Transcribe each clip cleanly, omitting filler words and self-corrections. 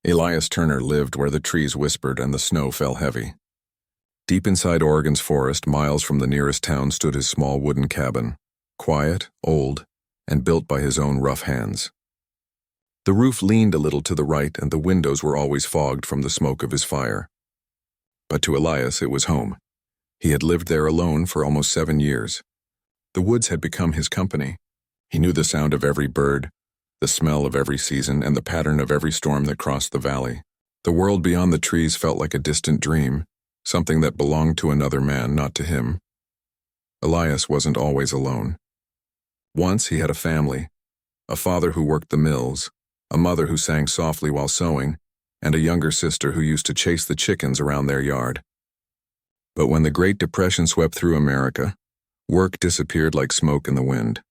Elias Turner lived where the trees whispered and the snow fell heavy. Deep inside Oregon's forest, miles from the nearest town, stood his small wooden cabin, quiet, old, and built by his own rough hands. The roof leaned a little to the right, and the windows were always fogged from the smoke of his fire. But to Elias, it was home. He had lived there alone for almost 7 years. The woods had become his company. He knew the sound of every bird, the smell of every season, and the pattern of every storm that crossed the valley. The world beyond the trees felt like a distant dream, something that belonged to another man, not to him. Elias wasn't always alone. Once he had a family, a father who worked the mills, a mother who sang softly while sewing, and a younger sister who used to chase the chickens around their yard. But when the Great Depression swept through America, work disappeared like smoke in the wind.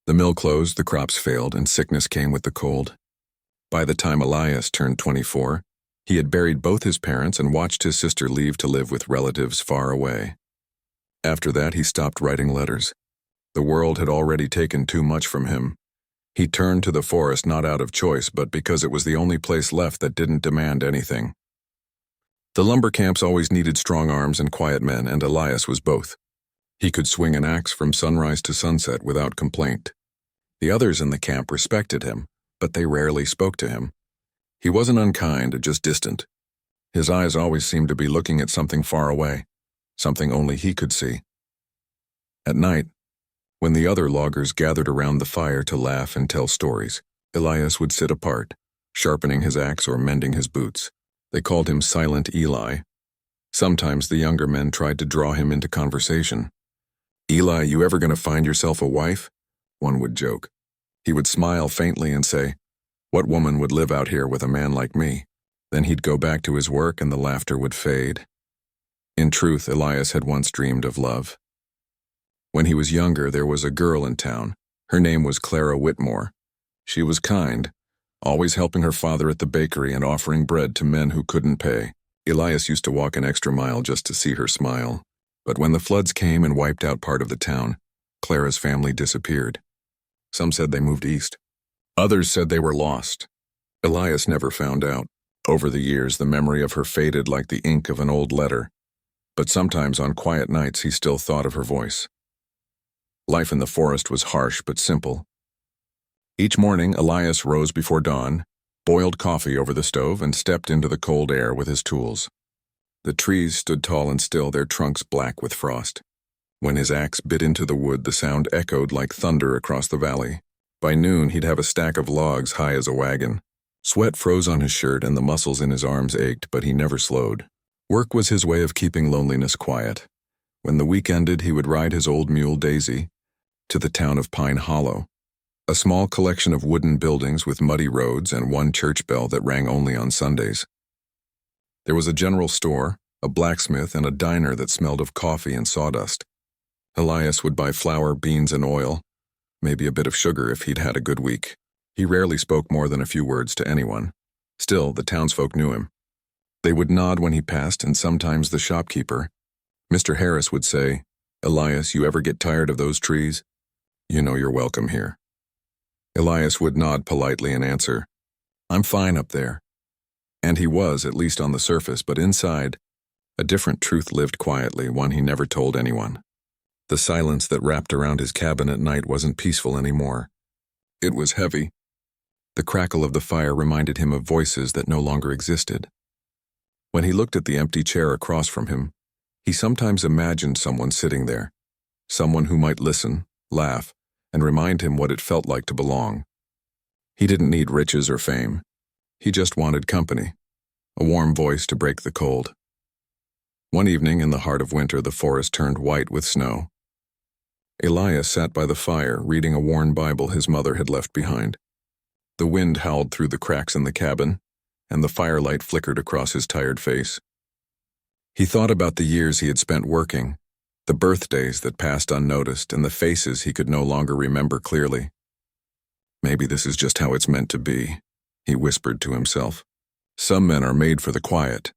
The mill closed, the crops failed, and sickness came with the cold. By the time Elias turned 24, he had buried both his parents and watched his sister leave to live with relatives far away. After that, he stopped writing letters. The world had already taken too much from him. He turned to the forest not out of choice, but because it was the only place left that didn't demand anything. The lumber camps always needed strong arms and quiet men, and Elias was both. He could swing an axe from sunrise to sunset without complaint. The others in the camp respected him, but they rarely spoke to him. He wasn't unkind, just distant. His eyes always seemed to be looking at something far away, something only he could see. At night, when the other loggers gathered around the fire to laugh and tell stories, Elias would sit apart, sharpening his axe or mending his boots. They called him Silent Eli. Sometimes the younger men tried to draw him into conversation. "Eli, you ever gonna find yourself a wife?" one would joke. He would smile faintly and say, "What woman would live out here with a man like me?" Then he'd go back to his work and the laughter would fade. In truth, Elias had once dreamed of love. When he was younger, there was a girl in town. Her name was Clara Whitmore. She was kind, always helping her father at the bakery and offering bread to men who couldn't pay. Elias used to walk an extra mile just to see her smile. But when the floods came and wiped out part of the town, Clara's family disappeared. Some said they moved east. Others said they were lost. Elias never found out. Over the years, the memory of her faded like the ink of an old letter. But sometimes on quiet nights, he still thought of her voice. Life in the forest was harsh but simple. Each morning, Elias rose before dawn, boiled coffee over the stove, and stepped into the cold air with his tools. The trees stood tall and still, their trunks black with frost. When his axe bit into the wood, the sound echoed like thunder across the valley. By noon, he'd have a stack of logs high as a wagon. Sweat froze on his shirt and the muscles in his arms ached, but he never slowed. Work was his way of keeping loneliness quiet. When the week ended, he would ride his old mule, Daisy, to the town of Pine Hollow, a small collection of wooden buildings with muddy roads and one church bell that rang only on Sundays. There was a general store, a blacksmith, and a diner that smelled of coffee and sawdust. Elias would buy flour, beans, and oil, maybe a bit of sugar if he'd had a good week. He rarely spoke more than a few words to anyone. Still, the townsfolk knew him. They would nod when he passed, and sometimes the shopkeeper, Mr. Harris, would say, "Elias, you ever get tired of those trees? You know you're welcome here." Elias would nod politely and answer, "I'm fine up there." And he was, at least on the surface, but inside, a different truth lived quietly, one he never told anyone. The silence that wrapped around his cabin at night wasn't peaceful anymore. It was heavy. The crackle of the fire reminded him of voices that no longer existed. When he looked at the empty chair across from him, he sometimes imagined someone sitting there, someone who might listen, laugh, and remind him what it felt like to belong. He didn't need riches or fame. He just wanted company, a warm voice to break the cold. One evening in the heart of winter, the forest turned white with snow. Elias sat by the fire, reading a worn Bible his mother had left behind. The wind howled through the cracks in the cabin, and the firelight flickered across his tired face. He thought about the years he had spent working, the birthdays that passed unnoticed, and the faces he could no longer remember clearly. "Maybe this is just how it's meant to be," he whispered to himself. "Some men are made for the quiet,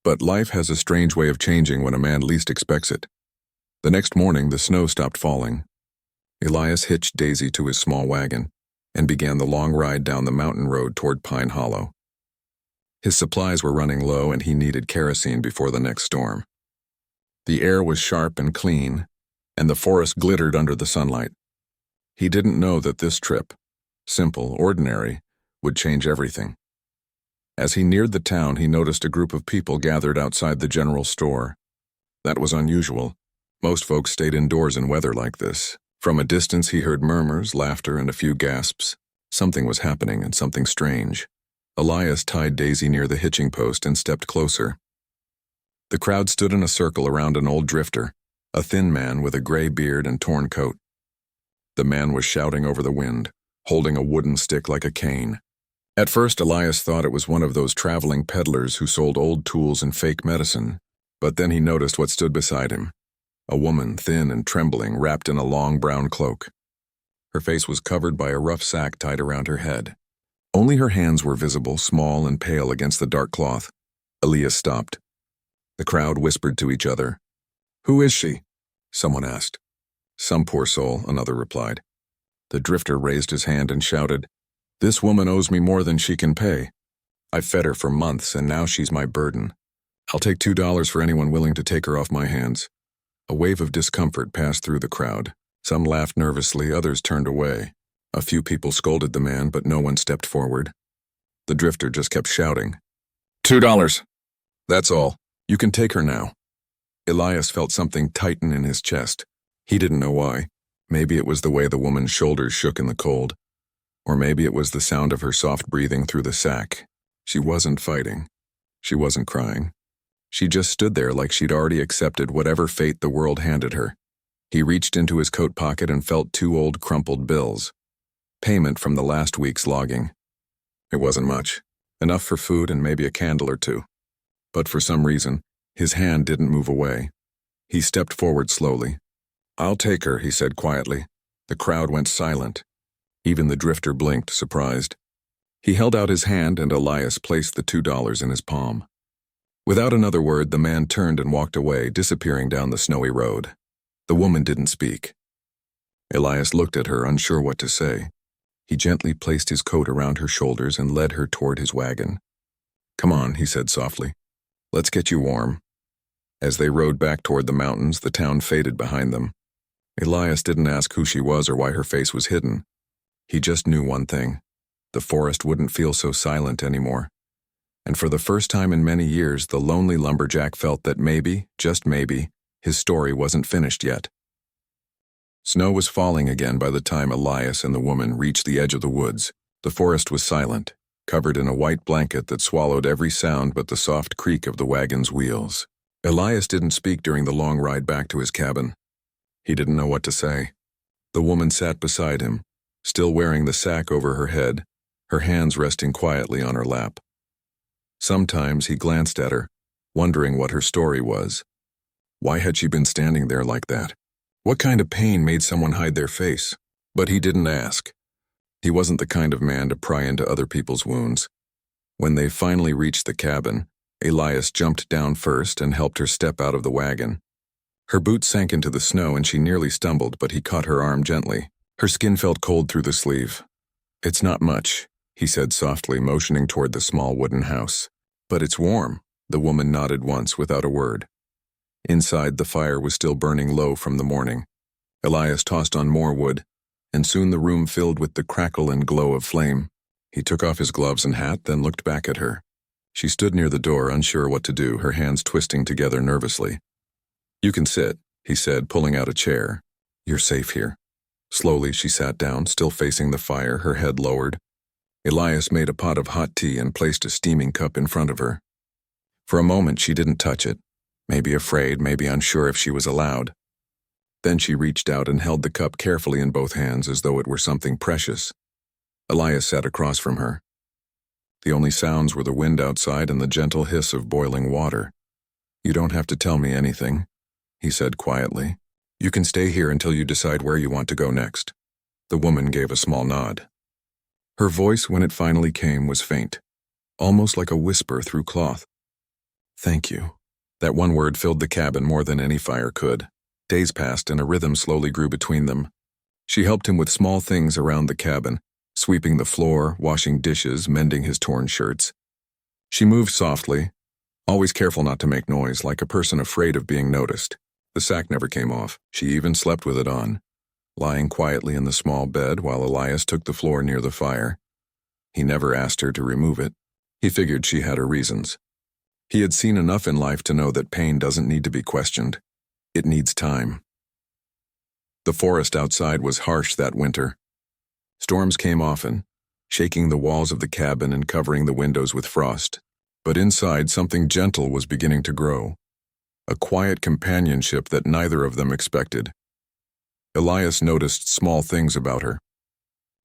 but life has a strange way of changing when a man least expects it." The next morning, the snow stopped falling. Elias hitched Daisy to his small wagon and began the long ride down the mountain road toward Pine Hollow. His supplies were running low and he needed kerosene before the next storm. The air was sharp and clean, and the forest glittered under the sunlight. He didn't know that this trip, simple, ordinary, would change everything. As he neared the town, he noticed a group of people gathered outside the general store. That was unusual. Most folks stayed indoors in weather like this. From a distance, he heard murmurs, laughter, and a few gasps. Something was happening, and something strange. Elias tied Daisy near the hitching post and stepped closer. The crowd stood in a circle around an old drifter, a thin man with a gray beard and torn coat. The man was shouting over the wind, holding a wooden stick like a cane. At first, Elias thought it was one of those traveling peddlers who sold old tools and fake medicine, but then he noticed what stood beside him. A woman, thin and trembling, wrapped in a long brown cloak. Her face was covered by a rough sack tied around her head. Only her hands were visible, small and pale against the dark cloth. Elias stopped. The crowd whispered to each other. "Who is she?" someone asked. "Some poor soul," another replied. The drifter raised his hand and shouted, "This woman owes me more than she can pay. I've fed her for months and now she's my burden. I'll take $2 for anyone willing to take her off my hands." A wave of discomfort passed through the crowd. Some laughed nervously, others turned away. A few people scolded the man, but no one stepped forward. The drifter just kept shouting, $2. That's all. You can take her now." Elias felt something tighten in his chest. He didn't know why. Maybe it was the way the woman's shoulders shook in the cold. Or maybe it was the sound of her soft breathing through the sack. She wasn't fighting. She wasn't crying. She just stood there like she'd already accepted whatever fate the world handed her. He reached into his coat pocket and felt 2 old crumpled bills. Payment from the last week's logging. It wasn't much. Enough for food and maybe a candle or two. But for some reason, his hand didn't move away. He stepped forward slowly. "I'll take her," he said quietly. The crowd went silent. Even the drifter blinked, surprised. He held out his hand and Elias placed the $2 in his palm. Without another word, the man turned and walked away, disappearing down the snowy road. The woman didn't speak. Elias looked at her, unsure what to say. He gently placed his coat around her shoulders and led her toward his wagon. "Come on," he said softly. "Let's get you warm." As they rode back toward the mountains, the town faded behind them. Elias didn't ask who she was or why her face was hidden. He just knew one thing. The forest wouldn't feel so silent anymore. And for the first time in many years, the lonely lumberjack felt that maybe, just maybe, his story wasn't finished yet. Snow was falling again by the time Elias and the woman reached the edge of the woods. The forest was silent, covered in a white blanket that swallowed every sound but the soft creak of the wagon's wheels. Elias didn't speak during the long ride back to his cabin. He didn't know what to say. The woman sat beside him, still wearing the sack over her head, her hands resting quietly on her lap. Sometimes he glanced at her, wondering what her story was. Why had she been standing there like that? What kind of pain made someone hide their face? But he didn't ask. He wasn't the kind of man to pry into other people's wounds. When they finally reached the cabin, Elias jumped down first and helped her step out of the wagon. Her boots sank into the snow and she nearly stumbled, but he caught her arm gently. Her skin felt cold through the sleeve. "It's not much," he said softly, motioning toward the small wooden house. "But it's warm." The woman nodded once without a word. Inside, the fire was still burning low from the morning. Elias tossed on more wood, and soon the room filled with the crackle and glow of flame. He took off his gloves and hat, then looked back at her. She stood near the door, unsure what to do, her hands twisting together nervously. "You can sit," he said, pulling out a chair. "You're safe here." Slowly, she sat down, still facing the fire, her head lowered. Elias made a pot of hot tea and placed a steaming cup in front of her. For a moment, she didn't touch it. Maybe afraid, maybe unsure if she was allowed. Then she reached out and held the cup carefully in both hands as though it were something precious. Elias sat across from her. The only sounds were the wind outside and the gentle hiss of boiling water. "You don't have to tell me anything," he said quietly. "You can stay here until you decide where you want to go next." The woman gave a small nod. Her voice, when it finally came, was faint, almost like a whisper through cloth. "Thank you." That one word filled the cabin more than any fire could. Days passed and a rhythm slowly grew between them. She helped him with small things around the cabin, sweeping the floor, washing dishes, mending his torn shirts. She moved softly, always careful not to make noise, like a person afraid of being noticed. The sack never came off. She even slept with it on, lying quietly in the small bed while Elias took the floor near the fire. He never asked her to remove it. He figured she had her reasons. He had seen enough in life to know that pain doesn't need to be questioned. It needs time. The forest outside was harsh that winter. Storms came often, shaking the walls of the cabin and covering the windows with frost. But inside, something gentle was beginning to grow. A quiet companionship that neither of them expected. Elias noticed small things about her.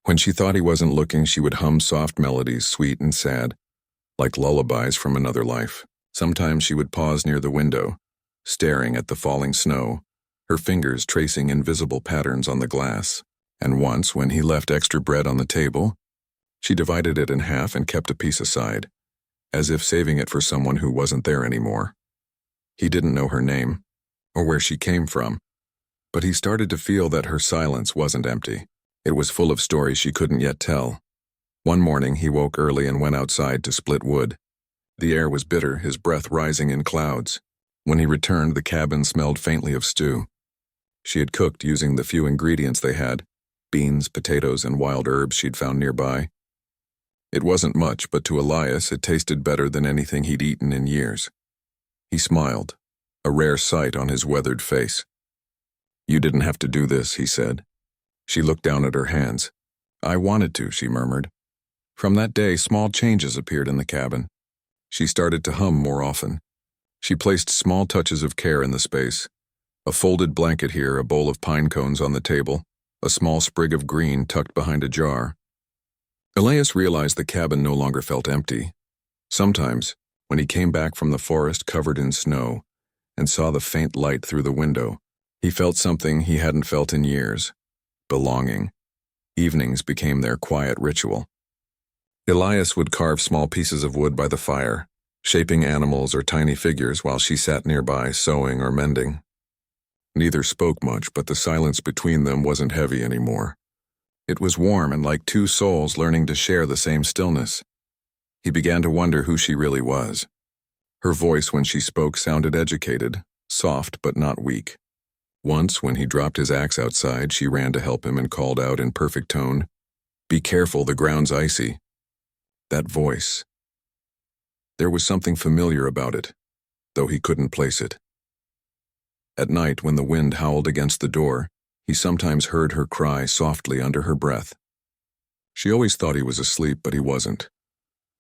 When she thought he wasn't looking, she would hum soft melodies, sweet and sad, like lullabies from another life. Sometimes she would pause near the window, staring at the falling snow, her fingers tracing invisible patterns on the glass. And once, when he left extra bread on the table, she divided it in half and kept a piece aside, as if saving it for someone who wasn't there anymore. He didn't know her name, or where she came from, but he started to feel that her silence wasn't empty. It was full of stories she couldn't yet tell. One morning, he woke early and went outside to split wood. The air was bitter, his breath rising in clouds. When he returned, the cabin smelled faintly of stew. She had cooked using the few ingredients they had, beans, potatoes, and wild herbs she'd found nearby. It wasn't much, but to Elias it tasted better than anything he'd eaten in years. He smiled, a rare sight on his weathered face. "You didn't have to do this," he said. She looked down at her hands. "I wanted to," she murmured. From that day, small changes appeared in the cabin. She started to hum more often. She placed small touches of care in the space. A folded blanket here, a bowl of pine cones on the table, a small sprig of green tucked behind a jar. Elias realized the cabin no longer felt empty. Sometimes, when he came back from the forest covered in snow and saw the faint light through the window, he felt something he hadn't felt in years: belonging. Evenings became their quiet ritual. Elias would carve small pieces of wood by the fire, shaping animals or tiny figures while she sat nearby sewing or mending. Neither spoke much, but the silence between them wasn't heavy anymore. It was warm and like two souls learning to share the same stillness. He began to wonder who she really was. Her voice when she spoke sounded educated, soft but not weak. Once, when he dropped his axe outside, she ran to help him and called out in perfect tone, "Be careful, the ground's icy." That voice. There was something familiar about it, though he couldn't place it. At night, when the wind howled against the door, he sometimes heard her cry softly under her breath. She always thought he was asleep, but he wasn't.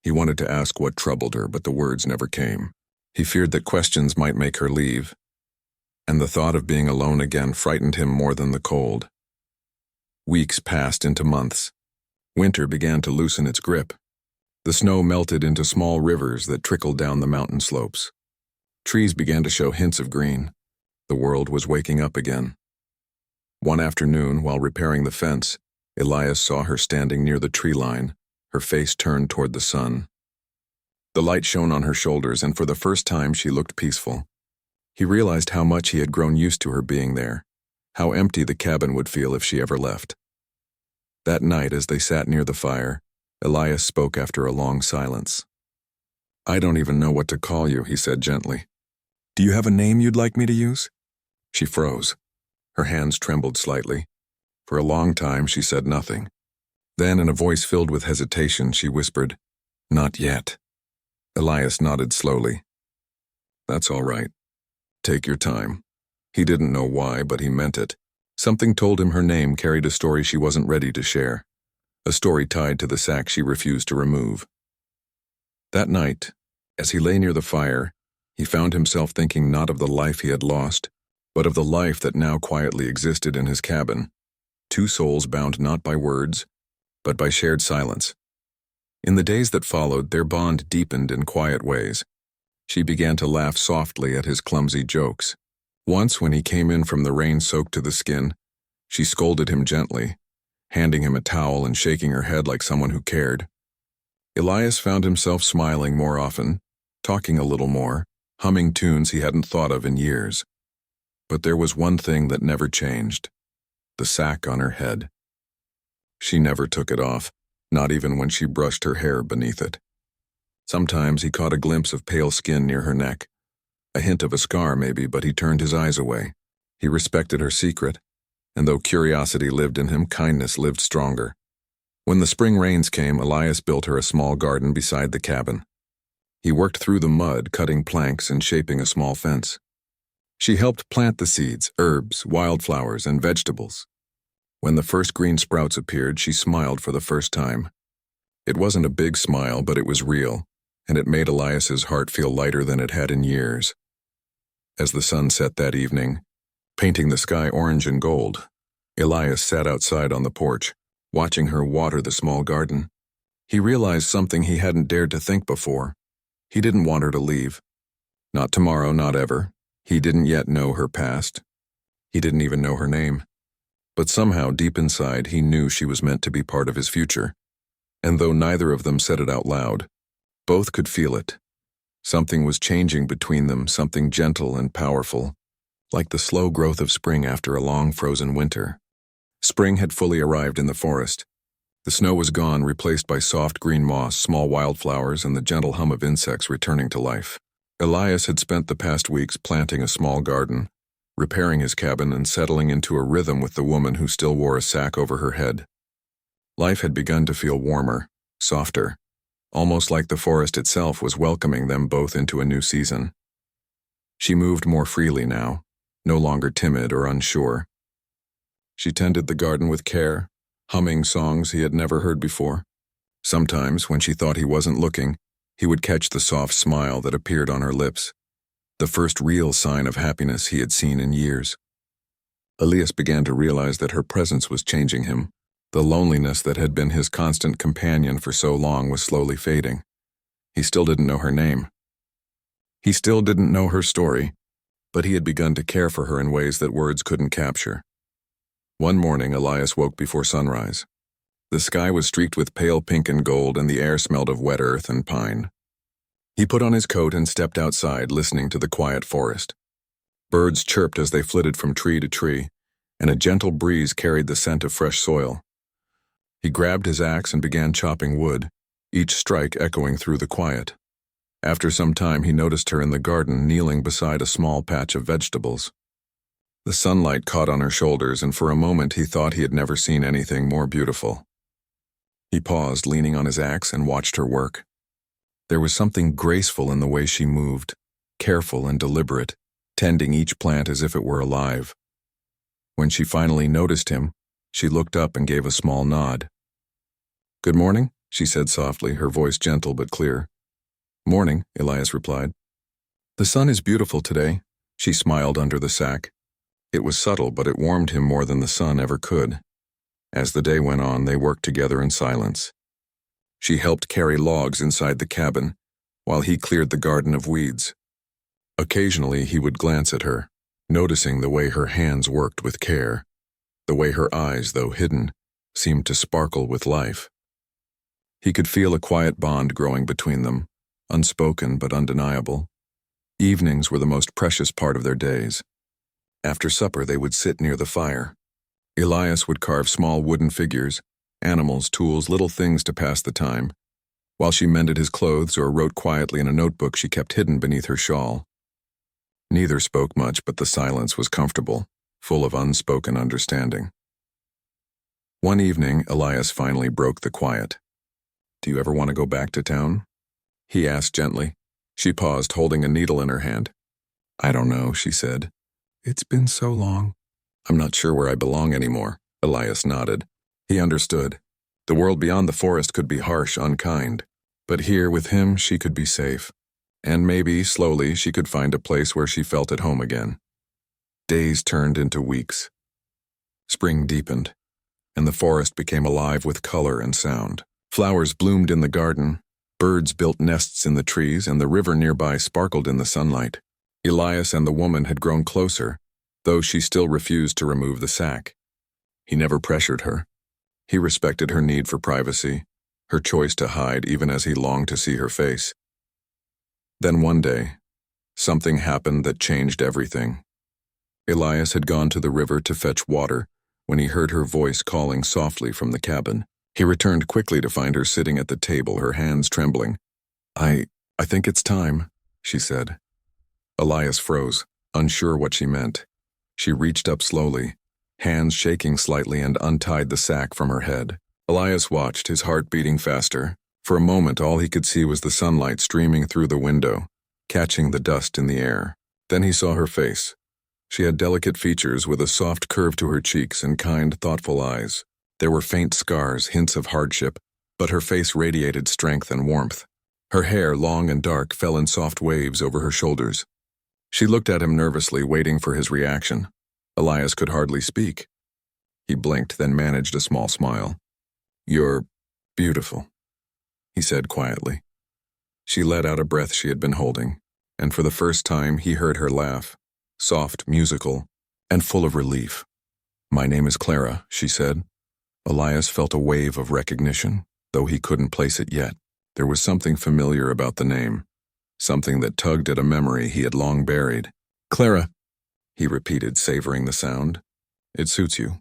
He wanted to ask what troubled her, but the words never came. He feared that questions might make her leave, and the thought of being alone again frightened him more than the cold. Weeks passed into months. Winter began to loosen its grip. The snow melted into small rivers that trickled down the mountain slopes. Trees began to show hints of green. The world was waking up again. One afternoon, while repairing the fence, Elias saw her standing near the tree line, her face turned toward the sun. The light shone on her shoulders, and for the first time she looked peaceful. He realized how much he had grown used to her being there, how empty the cabin would feel if she ever left. That night, as they sat near the fire, Elias spoke after a long silence. "I don't even know what to call you," he said gently. "Do you have a name you'd like me to use?" She froze. Her hands trembled slightly. For a long time, she said nothing. Then, in a voice filled with hesitation, she whispered, "Not yet." Elias nodded slowly. "That's all right. Take your time." He didn't know why, but he meant it. Something told him her name carried a story she wasn't ready to share, a story tied to the sack she refused to remove. That night, as he lay near the fire, he found himself thinking not of the life he had lost, but of the life that now quietly existed in his cabin. Two souls bound not by words, but by shared silence. In the days that followed, their bond deepened in quiet ways. She began to laugh softly at his clumsy jokes. Once, when he came in from the rain soaked to the skin, she scolded him gently, handing him a towel and shaking her head like someone who cared. Elias found himself smiling more often, talking a little more, humming tunes he hadn't thought of in years. But there was one thing that never changed: the sack on her head. She never took it off, not even when she brushed her hair beneath it. Sometimes he caught a glimpse of pale skin near her neck. A hint of a scar, maybe, but he turned his eyes away. He respected her secret, and though curiosity lived in him, kindness lived stronger. When the spring rains came, Elias built her a small garden beside the cabin. He worked through the mud, cutting planks and shaping a small fence. She helped plant the seeds, herbs, wildflowers, and vegetables. When the first green sprouts appeared, she smiled for the first time. It wasn't a big smile, but it was real, and it made Elias's heart feel lighter than it had in years. As the sun set that evening, painting the sky orange and gold, Elias sat outside on the porch, watching her water the small garden. He realized something he hadn't dared to think before. He didn't want her to leave. Not tomorrow, not ever. He didn't yet know her past. He didn't even know her name. But somehow, deep inside, he knew she was meant to be part of his future. And though neither of them said it out loud, both could feel it. Something was changing between them, something gentle and powerful, like the slow growth of spring after a long frozen winter. Spring had fully arrived in the forest. The snow was gone, replaced by soft green moss, small wildflowers, and the gentle hum of insects returning to life. Elias had spent the past weeks planting a small garden, repairing his cabin, and settling into a rhythm with the woman who still wore a sack over her head. Life had begun to feel warmer, softer, almost like the forest itself was welcoming them both into a new season. She moved more freely now, no longer timid or unsure. She tended the garden with care, humming songs he had never heard before. Sometimes, when she thought he wasn't looking, he would catch the soft smile that appeared on her lips, the first real sign of happiness he had seen in years. Elias began to realize that her presence was changing him. The loneliness that had been his constant companion for so long was slowly fading. He still didn't know her name. He still didn't know her story, but he had begun to care for her in ways that words couldn't capture. One morning, Elias woke before sunrise. The sky was streaked with pale pink and gold, and the air smelled of wet earth and pine. He put on his coat and stepped outside, listening to the quiet forest. Birds chirped as they flitted from tree to tree, and a gentle breeze carried the scent of fresh soil. He grabbed his axe and began chopping wood, each strike echoing through the quiet. After some time, he noticed her in the garden, kneeling beside a small patch of vegetables. The sunlight caught on her shoulders, and for a moment he thought he had never seen anything more beautiful. He paused, leaning on his axe, and watched her work. There was something graceful in the way she moved, careful and deliberate, tending each plant as if it were alive. When she finally noticed him, she looked up and gave a small nod. "Good morning," she said softly, her voice gentle but clear. "Morning," Elias replied. "The sun is beautiful today," she smiled under the sack. It was subtle, but it warmed him more than the sun ever could. As the day went on, they worked together in silence. She helped carry logs inside the cabin, while he cleared the garden of weeds. Occasionally, he would glance at her, noticing the way her hands worked with care, the way her eyes, though hidden, seemed to sparkle with life. He could feel a quiet bond growing between them, unspoken but undeniable. Evenings were the most precious part of their days. After supper, they would sit near the fire. Elias would carve small wooden figures, animals, tools, little things to pass the time, while she mended his clothes or wrote quietly in a notebook she kept hidden beneath her shawl. Neither spoke much, but the silence was comfortable, full of unspoken understanding. One evening, Elias finally broke the quiet. "Do you ever want to go back to town?" he asked gently. She paused, holding a needle in her hand. "I don't know," she said. "It's been so long." "I'm not sure where I belong anymore," Elias nodded. He understood. The world beyond the forest could be harsh, unkind, but here with him she could be safe. And maybe, slowly, she could find a place where she felt at home again. Days turned into weeks. Spring deepened, and the forest became alive with color and sound. Flowers bloomed in the garden, birds built nests in the trees, and the river nearby sparkled in the sunlight. Elias and the woman had grown closer, though she still refused to remove the sack. He never pressured her. He respected her need for privacy, her choice to hide even as he longed to see her face. Then one day, something happened that changed everything. Elias had gone to the river to fetch water when he heard her voice calling softly from the cabin. He returned quickly to find her sitting at the table, her hands trembling. I think it's time, she said. Elias froze, unsure what she meant. She reached up slowly, hands shaking slightly, and untied the sack from her head. Elias watched, his heart beating faster. For a moment, all he could see was the sunlight streaming through the window, catching the dust in the air. Then he saw her face. She had delicate features with a soft curve to her cheeks and kind, thoughtful eyes. There were faint scars, hints of hardship, but her face radiated strength and warmth. Her hair, long and dark, fell in soft waves over her shoulders. She looked at him nervously, waiting for his reaction. Elias could hardly speak. He blinked, then managed a small smile. "You're beautiful," he said quietly. She let out a breath she had been holding, and for the first time he heard her laugh, soft, musical, and full of relief. "My name is Clara," she said. Elias felt a wave of recognition, though he couldn't place it yet. There was something familiar about the name, something that tugged at a memory he had long buried. "Clara," he repeated, savoring the sound. "It suits you."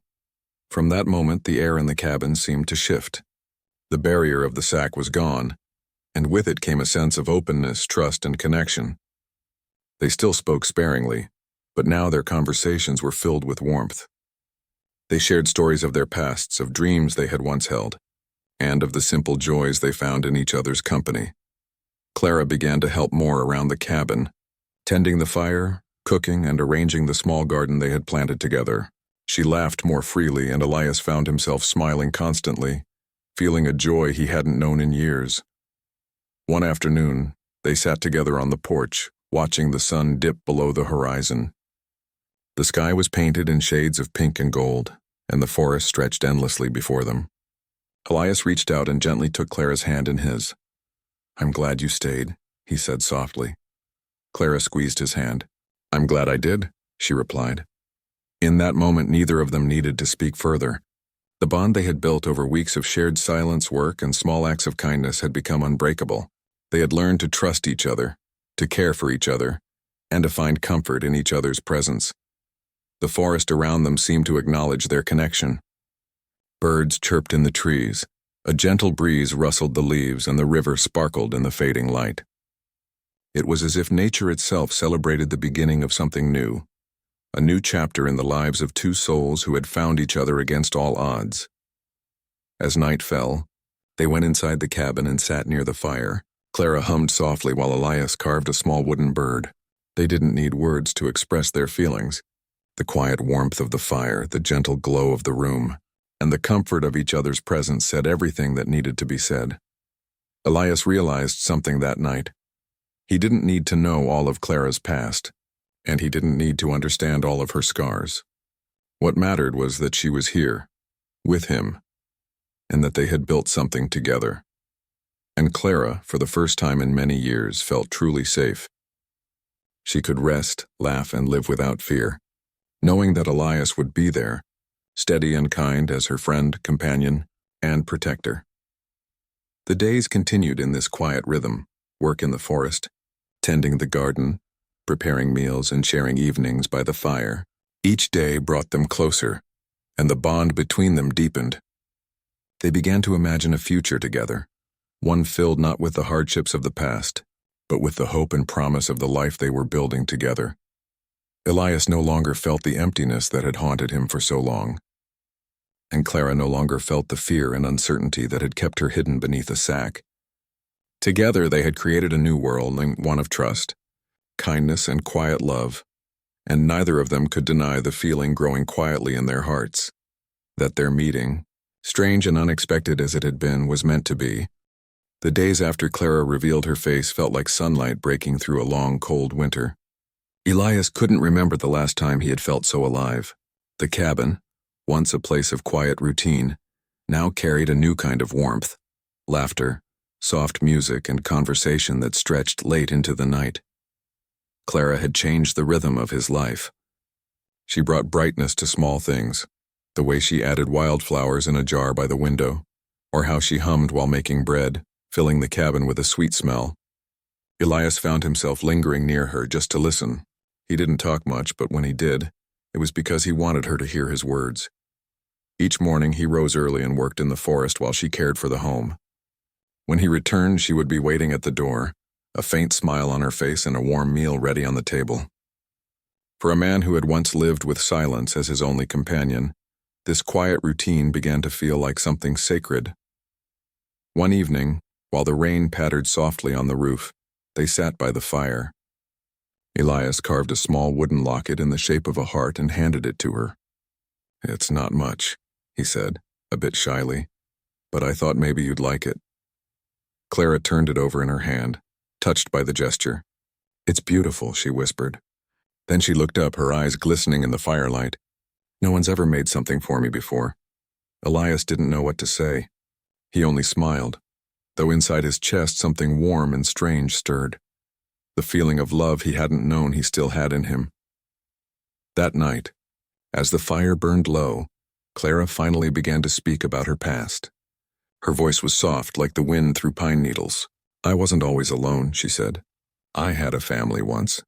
From that moment, the air in the cabin seemed to shift. The barrier of the sack was gone, and with it came a sense of openness, trust, and connection. They still spoke sparingly, but now their conversations were filled with warmth. They shared stories of their pasts, of dreams they had once held, and of the simple joys they found in each other's company. Clara began to help more around the cabin, tending the fire, cooking, and arranging the small garden they had planted together. She laughed more freely, and Elias found himself smiling constantly, feeling a joy he hadn't known in years. One afternoon, they sat together on the porch, watching the sun dip below the horizon. The sky was painted in shades of pink and gold, and the forest stretched endlessly before them. Elias reached out and gently took Clara's hand in his. "I'm glad you stayed," he said softly. Clara squeezed his hand. "I'm glad I did," she replied. In that moment, neither of them needed to speak further. The bond they had built over weeks of shared silence, work, and small acts of kindness had become unbreakable. They had learned to trust each other, to care for each other, and to find comfort in each other's presence. The forest around them seemed to acknowledge their connection. Birds chirped in the trees, a gentle breeze rustled the leaves, and the river sparkled in the fading light. It was as if nature itself celebrated the beginning of something new, a new chapter in the lives of two souls who had found each other against all odds. As night fell, they went inside the cabin and sat near the fire. Clara hummed softly while Elias carved a small wooden bird. They didn't need words to express their feelings. The quiet warmth of the fire, the gentle glow of the room, and the comfort of each other's presence said everything that needed to be said. Elias realized something that night. He didn't need to know all of Clara's past, and he didn't need to understand all of her scars. What mattered was that she was here, with him, and that they had built something together. And Clara, for the first time in many years, felt truly safe. She could rest, laugh, and live without fear, knowing that Elias would be there, steady and kind as her friend, companion, and protector. The days continued in this quiet rhythm, work in the forest, tending the garden, preparing meals, and sharing evenings by the fire. Each day brought them closer, and the bond between them deepened. They began to imagine a future together, one filled not with the hardships of the past, but with the hope and promise of the life they were building together. Elias no longer felt the emptiness that had haunted him for so long, and Clara no longer felt the fear and uncertainty that had kept her hidden beneath a sack. Together they had created a new world, one of trust, kindness, and quiet love, and neither of them could deny the feeling growing quietly in their hearts, that their meeting, strange and unexpected as it had been, was meant to be. The days after Clara revealed her face felt like sunlight breaking through a long, cold winter. Elias couldn't remember the last time he had felt so alive. The cabin, once a place of quiet routine, now carried a new kind of warmth, laughter, soft music, and conversation that stretched late into the night. Clara had changed the rhythm of his life. She brought brightness to small things, the way she added wildflowers in a jar by the window, or how she hummed while making bread, filling the cabin with a sweet smell. Elias found himself lingering near her just to listen. He didn't talk much, but when he did, it was because he wanted her to hear his words. Each morning he rose early and worked in the forest while she cared for the home. When he returned, she would be waiting at the door, a faint smile on her face and a warm meal ready on the table. For a man who had once lived with silence as his only companion, this quiet routine began to feel like something sacred. One evening, while the rain pattered softly on the roof, they sat by the fire. Elias carved a small wooden locket in the shape of a heart and handed it to her. "It's not much," he said, a bit shyly, "but I thought maybe you'd like it." Clara turned it over in her hand, touched by the gesture. "It's beautiful," she whispered. Then she looked up, her eyes glistening in the firelight. "No one's ever made something for me before." Elias didn't know what to say. He only smiled, though inside his chest something warm and strange stirred. The feeling of love he hadn't known he still had in him. That night, as the fire burned low, Clara finally began to speak about her past. Her voice was soft like the wind through pine needles. "I wasn't always alone," she said. "I had a family once.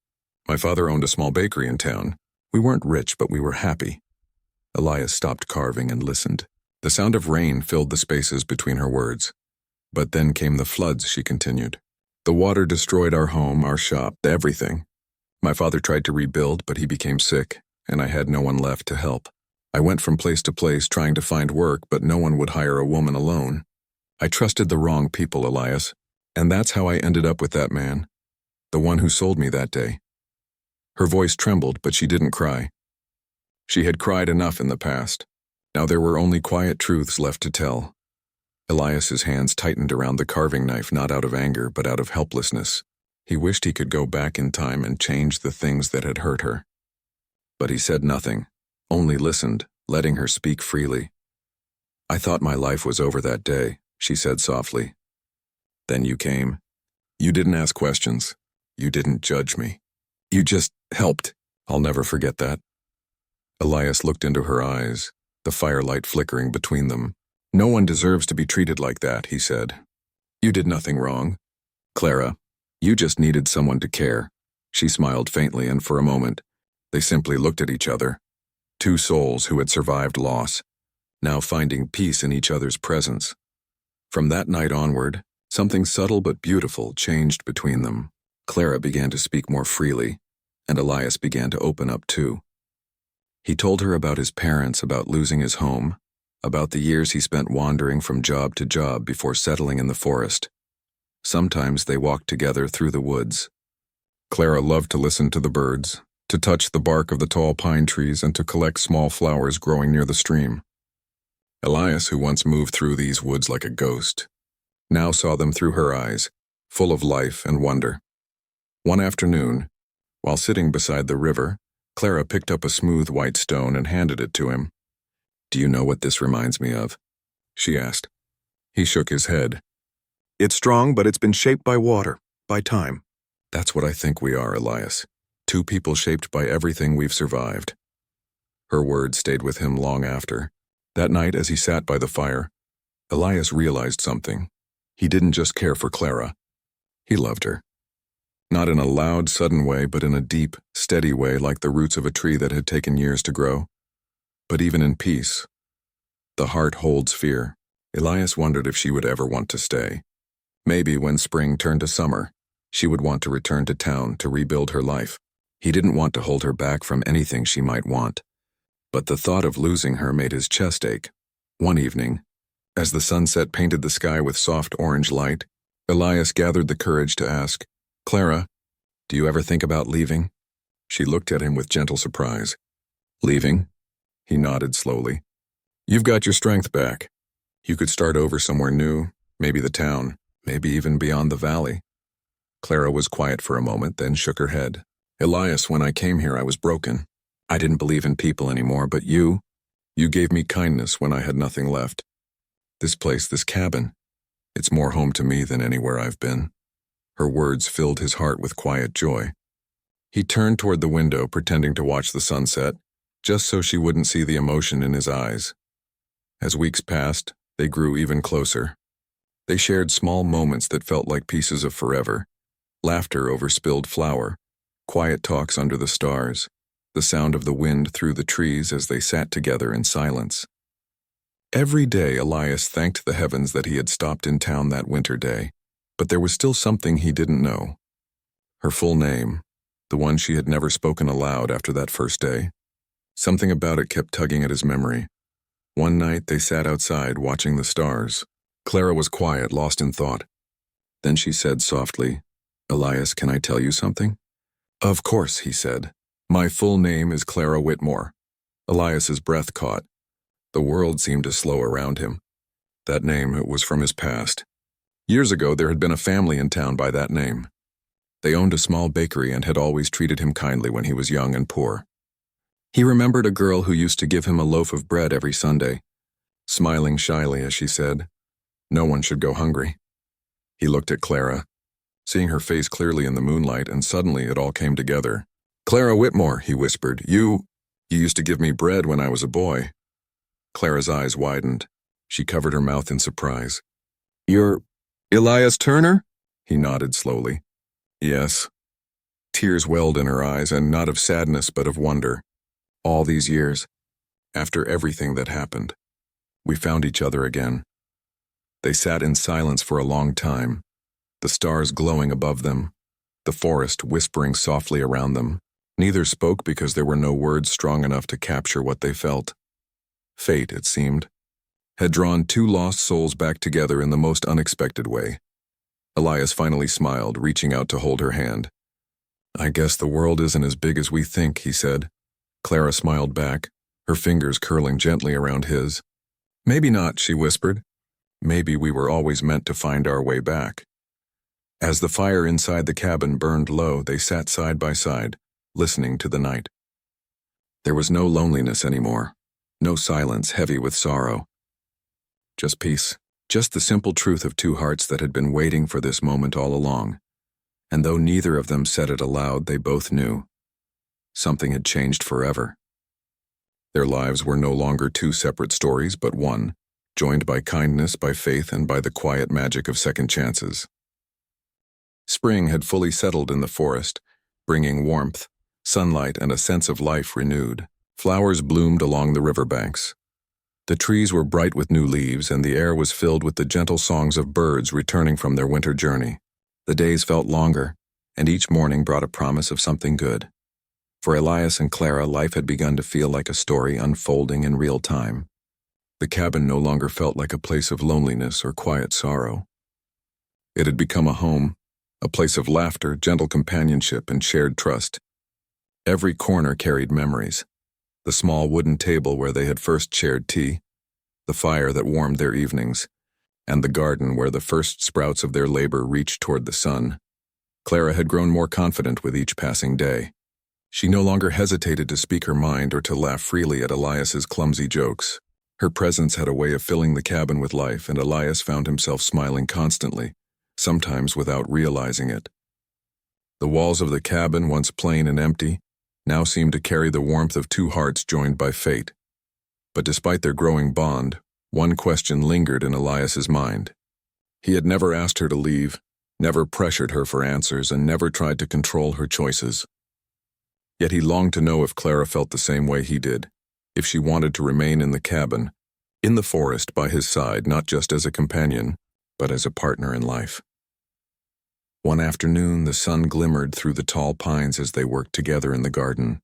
My father owned a small bakery in town. We weren't rich, but we were happy." Elias stopped carving and listened. The sound of rain filled the spaces between her words. "But then came the floods," she continued. "The water destroyed our home, our shop, everything. My father tried to rebuild, but he became sick, and I had no one left to help. I went from place to place trying to find work, but no one would hire a woman alone. I trusted the wrong people, Elias, and that's how I ended up with that man, the one who sold me that day." Her voice trembled, but she didn't cry. She had cried enough in the past. Now there were only quiet truths left to tell. Elias's hands tightened around the carving knife, not out of anger, but out of helplessness. He wished he could go back in time and change the things that had hurt her. But he said nothing, only listened, letting her speak freely. "I thought my life was over that day," she said softly. "Then you came. You didn't ask questions. You didn't judge me. You just helped. I'll never forget that." Elias looked into her eyes, the firelight flickering between them. "No one deserves to be treated like that," he said. "You did nothing wrong. Clara, you just needed someone to care." She smiled faintly, and for a moment, they simply looked at each other. Two souls who had survived loss, now finding peace in each other's presence. From that night onward, something subtle but beautiful changed between them. Clara began to speak more freely, and Elias began to open up too. He told her about his parents, about losing his home, about the years he spent wandering from job to job before settling in the forest. Sometimes they walked together through the woods. Clara loved to listen to the birds, to touch the bark of the tall pine trees, and to collect small flowers growing near the stream. Elias, who once moved through these woods like a ghost, now saw them through her eyes, full of life and wonder. One afternoon, while sitting beside the river, Clara picked up a smooth white stone and handed it to him. "Do you know what this reminds me of?" she asked. He shook his head. "It's strong, but it's been shaped by water, by time." "That's what I think we are, Elias. Two people shaped by everything we've survived." Her words stayed with him long after. That night, as he sat by the fire, Elias realized something. He didn't just care for Clara. He loved her. Not in a loud, sudden way, but in a deep, steady way, like the roots of a tree that had taken years to grow. But even in peace, the heart holds fear. Elias wondered if she would ever want to stay. Maybe when spring turned to summer, she would want to return to town to rebuild her life. He didn't want to hold her back from anything she might want. But the thought of losing her made his chest ache. One evening, as the sunset painted the sky with soft orange light, Elias gathered the courage to ask, "Clara, do you ever think about leaving?" She looked at him with gentle surprise. "Leaving?" He nodded slowly. "You've got your strength back. You could start over somewhere new, maybe the town, maybe even beyond the valley." Clara was quiet for a moment, then shook her head. "Elias, when I came here, I was broken. I didn't believe in people anymore, but you gave me kindness when I had nothing left. This place, this cabin, it's more home to me than anywhere I've been." Her words filled his heart with quiet joy. He turned toward the window, pretending to watch the sunset, just so she wouldn't see the emotion in his eyes. As weeks passed, they grew even closer. They shared small moments that felt like pieces of forever. Laughter over spilled flour, quiet talks under the stars, the sound of the wind through the trees as they sat together in silence. Every day Elias thanked the heavens that he had stopped in town that winter day, but there was still something he didn't know. Her full name, the one she had never spoken aloud after that first day. Something about it kept tugging at his memory. One night they sat outside watching the stars. Clara was quiet, lost in thought. Then she said softly, "Elias, can I tell you something?" "Of course," he said. "My full name is Clara Whitmore." Elias's breath caught. The world seemed to slow around him. That name, it was from his past. Years ago, there had been a family in town by that name. They owned a small bakery and had always treated him kindly when he was young and poor. He remembered a girl who used to give him a loaf of bread every Sunday, smiling shyly as she said, "No one should go hungry." He looked at Clara, seeing her face clearly in the moonlight, and suddenly it all came together. "Clara Whitmore," he whispered, you used to give me bread when I was a boy." Clara's eyes widened. She covered her mouth in surprise. "You're Elias Turner?" He nodded slowly. "Yes." Tears welled in her eyes, and not of sadness but of wonder. All these years, after everything that happened, we found each other again. They sat in silence for a long time, the stars glowing above them, the forest whispering softly around them. Neither spoke because there were no words strong enough to capture what they felt. Fate, it seemed, had drawn two lost souls back together in the most unexpected way. Elias finally smiled, reaching out to hold her hand. "I guess the world isn't as big as we think," he said. Clara smiled back, her fingers curling gently around his. "Maybe not," she whispered. "Maybe we were always meant to find our way back." As the fire inside the cabin burned low, they sat side by side, listening to the night. There was no loneliness anymore. No silence heavy with sorrow. Just peace. Just the simple truth of two hearts that had been waiting for this moment all along. And though neither of them said it aloud, they both knew. Something had changed forever. Their lives were no longer two separate stories, but one, joined by kindness, by faith, and by the quiet magic of second chances. Spring had fully settled in the forest, bringing warmth, sunlight, and a sense of life renewed. Flowers bloomed along the riverbanks. The trees were bright with new leaves, and the air was filled with the gentle songs of birds returning from their winter journey. The days felt longer, and each morning brought a promise of something good. For Elias and Clara, life had begun to feel like a story unfolding in real time. The cabin no longer felt like a place of loneliness or quiet sorrow. It had become a home, a place of laughter, gentle companionship, and shared trust. Every corner carried memories. The small wooden table where they had first shared tea, the fire that warmed their evenings, and the garden where the first sprouts of their labor reached toward the sun. Clara had grown more confident with each passing day. She no longer hesitated to speak her mind or to laugh freely at Elias's clumsy jokes. Her presence had a way of filling the cabin with life, and Elias found himself smiling constantly, sometimes without realizing it. The walls of the cabin, once plain and empty, now seemed to carry the warmth of two hearts joined by fate. But despite their growing bond, one question lingered in Elias's mind. He had never asked her to leave, never pressured her for answers, and never tried to control her choices. Yet he longed to know if Clara felt the same way he did, if she wanted to remain in the cabin, in the forest by his side, not just as a companion, but as a partner in life. One afternoon, the sun glimmered through the tall pines as they worked together in the garden.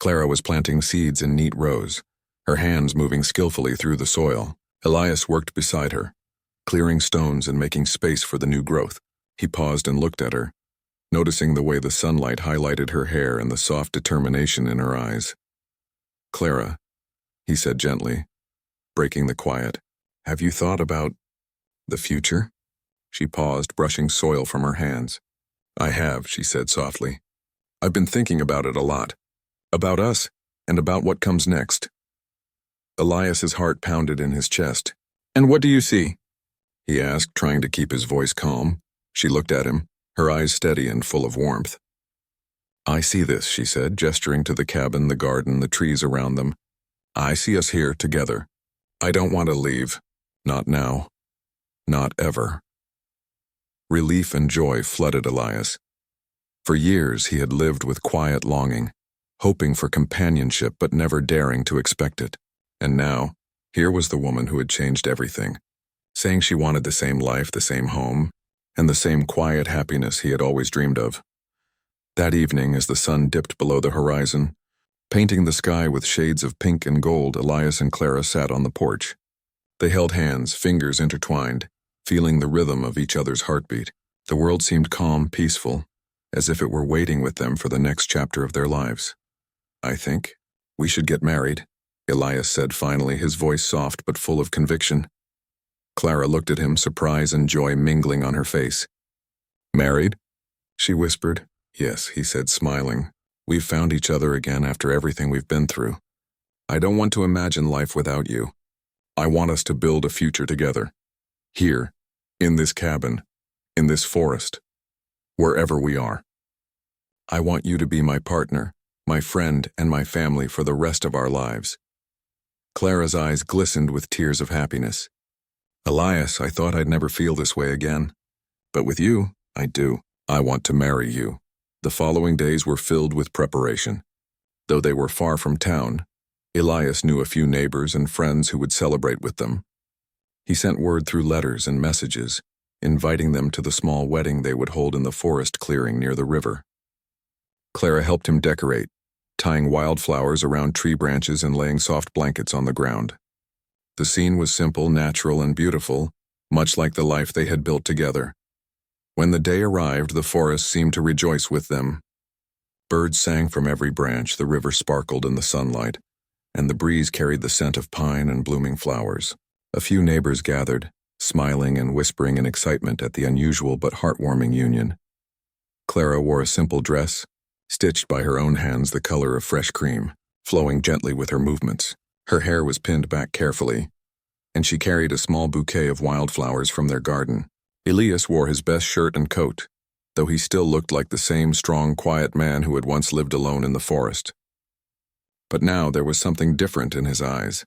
Clara was planting seeds in neat rows, her hands moving skillfully through the soil. Elias worked beside her, clearing stones and making space for the new growth. He paused and looked at her, noticing the way the sunlight highlighted her hair and the soft determination in her eyes. "Clara," he said gently, breaking the quiet, "have you thought about the future?" She paused, brushing soil from her hands. "I have," she said softly. "I've been thinking about it a lot. About us, and about what comes next." Elias's heart pounded in his chest. "And what do you see?" he asked, trying to keep his voice calm. She looked at him, her eyes steady and full of warmth. "I see this," she said, gesturing to the cabin, the garden, the trees around them. "I see us here together. I don't want to leave. Not now. Not ever." Relief and joy flooded Elias. For years he had lived with quiet longing, hoping for companionship but never daring to expect it. And now, Here was the woman who had changed everything, saying she wanted the same life, the same home, and the same quiet happiness he had always dreamed of. That evening, as the sun dipped below the horizon, painting the sky with shades of pink and gold, Elias and Clara sat on the porch. They held hands, fingers intertwined, feeling the rhythm of each other's heartbeat. The world seemed calm, peaceful, as if it were waiting with them for the next chapter of their lives. "I think we should get married," Elias said finally, his voice soft but full of conviction. Clara looked at him, surprise and joy mingling on her face. "Married?" she whispered. "Yes," he said, smiling. "We've found each other again after everything we've been through. I don't want to imagine life without you. I want us to build a future together. Here, in this cabin, in this forest, wherever we are. I want you to be my partner, my friend, and my family for the rest of our lives." Clara's eyes glistened with tears of happiness. "Elias, I thought I'd never feel this way again. But with you, I do. I want to marry you." The following days were filled with preparation. Though they were far from town, Elias knew a few neighbors and friends who would celebrate with them. He sent word through letters and messages, inviting them to the small wedding they would hold in the forest clearing near the river. Clara helped him decorate, tying wildflowers around tree branches and laying soft blankets on the ground. The scene was simple, natural, and beautiful, much like the life they had built together. When the day arrived, the forest seemed to rejoice with them. Birds sang from every branch, the river sparkled in the sunlight, and the breeze carried the scent of pine and blooming flowers. A few neighbors gathered, smiling and whispering in excitement at the unusual but heartwarming union. Clara wore a simple dress, stitched by her own hands the color of fresh cream, flowing gently with her movements. Her hair was pinned back carefully, and she carried a small bouquet of wildflowers from their garden. Elias wore his best shirt and coat, though he still looked like the same strong, quiet man who had once lived alone in the forest. But now there was something different in his eyes,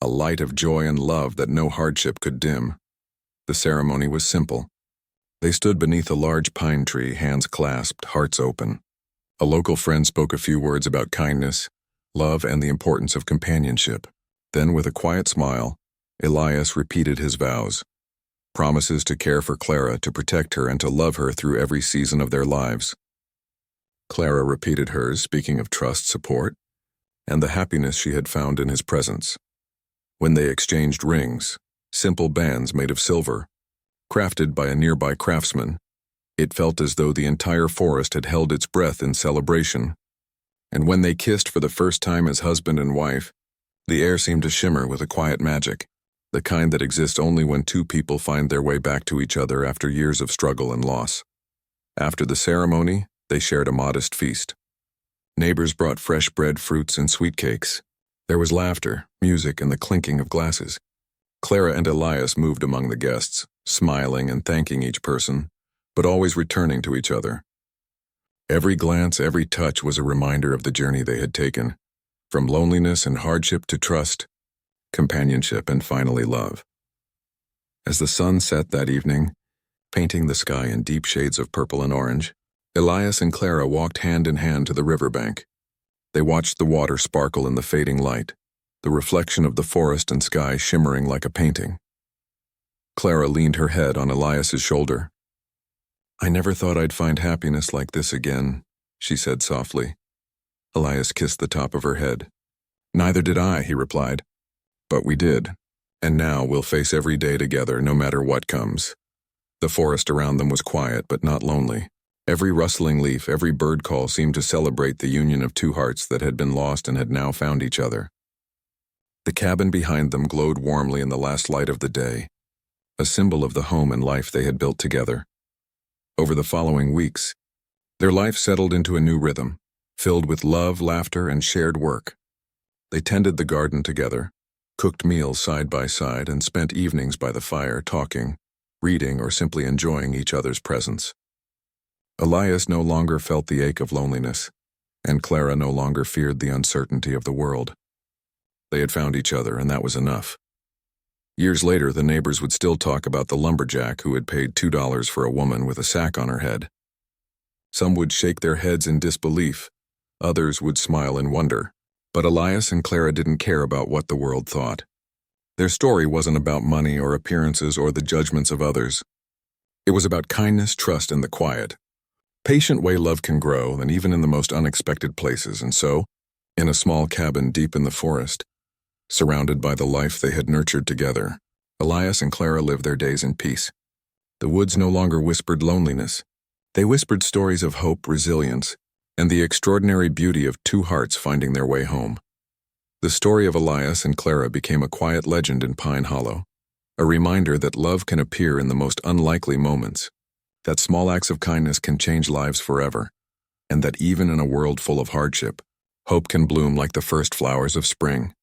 a light of joy and love that no hardship could dim. The ceremony was simple. They stood beneath a large pine tree, hands clasped, hearts open. A local friend spoke a few words about kindness, love, and the importance of companionship. Then, with a quiet smile, Elias repeated his vows, promises to care for Clara, to protect her, and to love her through every season of their lives. Clara repeated hers, speaking of trust, support, and the happiness she had found in his presence. When they exchanged rings, simple bands made of silver, crafted by a nearby craftsman, it felt as though the entire forest had held its breath in celebration. And when they kissed for the first time as husband and wife, the air seemed to shimmer with a quiet magic, the kind that exists only when two people find their way back to each other after years of struggle and loss. After the ceremony, they shared a modest feast. Neighbors brought fresh bread, fruits, and sweet cakes. There was laughter, music, and the clinking of glasses. Clara and Elias moved among the guests, smiling and thanking each person, but always returning to each other. Every glance, every touch was a reminder of the journey they had taken, from loneliness and hardship to trust, companionship, and finally love. As the sun set that evening, painting the sky in deep shades of purple and orange, Elias and Clara walked hand in hand to the riverbank. They watched the water sparkle in the fading light, the reflection of the forest and sky shimmering like a painting. Clara leaned her head on Elias's shoulder. "I never thought I'd find happiness like this again," she said softly. Elias kissed the top of her head. "Neither did I," he replied. "But we did, and now we'll face every day together, no matter what comes." The forest around them was quiet but not lonely. Every rustling leaf, every bird call seemed to celebrate the union of two hearts that had been lost and had now found each other. The cabin behind them glowed warmly in the last light of the day, a symbol of the home and life they had built together. Over the following weeks, their life settled into a new rhythm, filled with love, laughter, and shared work. They tended the garden together, cooked meals side by side, and spent evenings by the fire talking, reading, or simply enjoying each other's presence. Elias no longer felt the ache of loneliness, and Clara no longer feared the uncertainty of the world. They had found each other, and that was enough. Years later, the neighbors would still talk about the lumberjack who had paid $2 for a woman with a sack on her head. Some would shake their heads in disbelief, others would smile in wonder. But Elias and Clara didn't care about what the world thought. Their story wasn't about money or appearances or the judgments of others. It was about kindness, trust, and the quiet, patient way love can grow, and even in the most unexpected places. And so, in a small cabin deep in the forest, surrounded by the life they had nurtured together, Elias and Clara lived their days in peace. The woods no longer whispered loneliness. They whispered stories of hope, resilience, and the extraordinary beauty of two hearts finding their way home. The story of Elias and Clara became a quiet legend in Pine Hollow, a reminder that love can appear in the most unlikely moments, that small acts of kindness can change lives forever, and that even in a world full of hardship, hope can bloom like the first flowers of spring.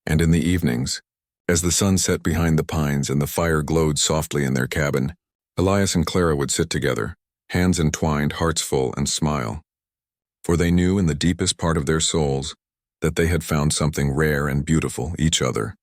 And in the evenings, as the sun set behind the pines and the fire glowed softly in their cabin, Elias and Clara would sit together, hands entwined, hearts full, and smile. For they knew in the deepest part of their souls that they had found something rare and beautiful, each other.